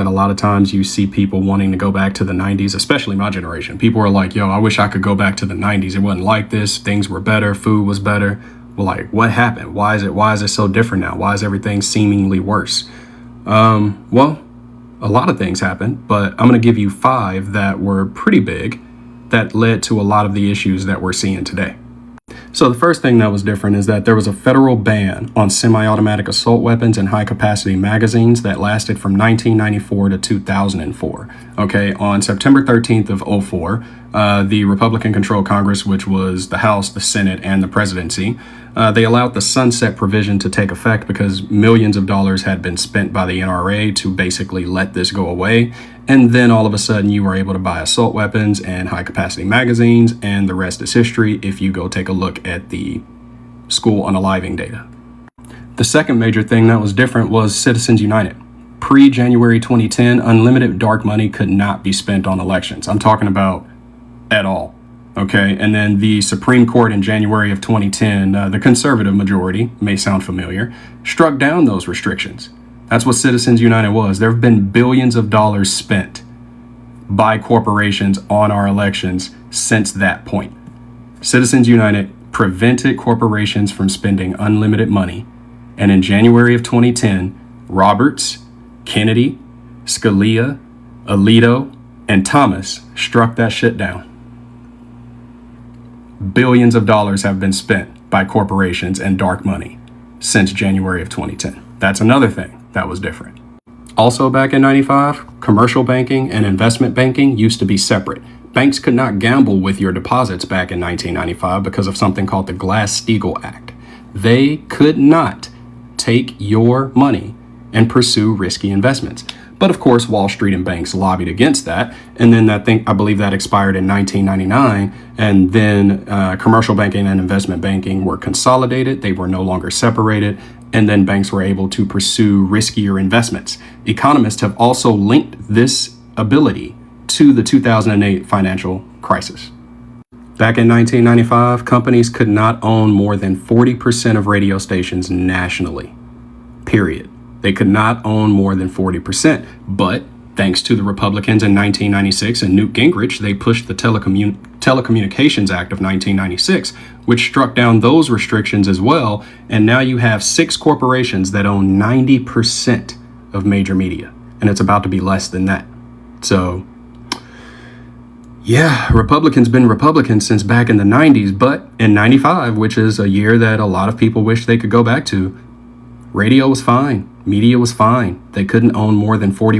a lot of times you see people wanting to go back to the 90s, especially my generation. People are like, yo, I wish I could go back to the 90s. It wasn't like this. Things were better. Food was better. Well, like, what happened? Why is it so different now? Why is everything seemingly worse? Well, a lot of things happened, but I'm going to give you 5 that were pretty big that led to a lot of the issues that we're seeing today. So the first thing that was different is that there was a federal ban on semi-automatic assault weapons and high-capacity magazines that lasted from 1994 to 2004. Okay, on September 13th of '04, the Republican-controlled Congress, which was the House, the Senate, and the presidency, they allowed the sunset provision to take effect because millions of dollars had been spent by the NRA to basically let this go away. And then all of a sudden you were able to buy assault weapons and high capacity magazines, and the rest is history if you go take a look at the school unaliving data. The second major thing that was different was Citizens United. Pre-January 2010, unlimited dark money could not be spent on elections. I'm talking about at all. Okay, and then the Supreme Court in January of 2010, the conservative majority, may sound familiar, struck down those restrictions. That's what Citizens United was. There have been billions of dollars spent by corporations on our elections since that point. Citizens United prevented corporations from spending unlimited money. And in January of 2010, Roberts, Kennedy, Scalia, Alito, and Thomas struck that shit down. Billions of dollars have been spent by corporations and dark money since January of 2010. That's another thing that was different. Also back in 95, commercial banking and investment banking used to be separate. Banks could not gamble with your deposits back in 1995 because of something called the Glass-Steagall Act. They could not take your money and pursue risky investments. But of course, Wall Street and banks lobbied against that. And then I believe that expired in 1999. And then commercial banking and investment banking were consolidated. They were no longer separated. And then banks were able to pursue riskier investments. Economists have also linked this ability to the 2008 financial crisis. Back in 1995, companies could not own more than 40% of radio stations nationally, period. They could not own more than 40%, but thanks to the Republicans in 1996 and Newt Gingrich, they pushed the Telecommunications Act of 1996, which struck down those restrictions as well. And now you have 6 corporations that own 90% of major media, and it's about to be less than that. So yeah, Republicans been Republicans since back in the 90s, but in 95, which is a year that a lot of people wish they could go back to, radio was fine. Media was fine. They couldn't own more than 40%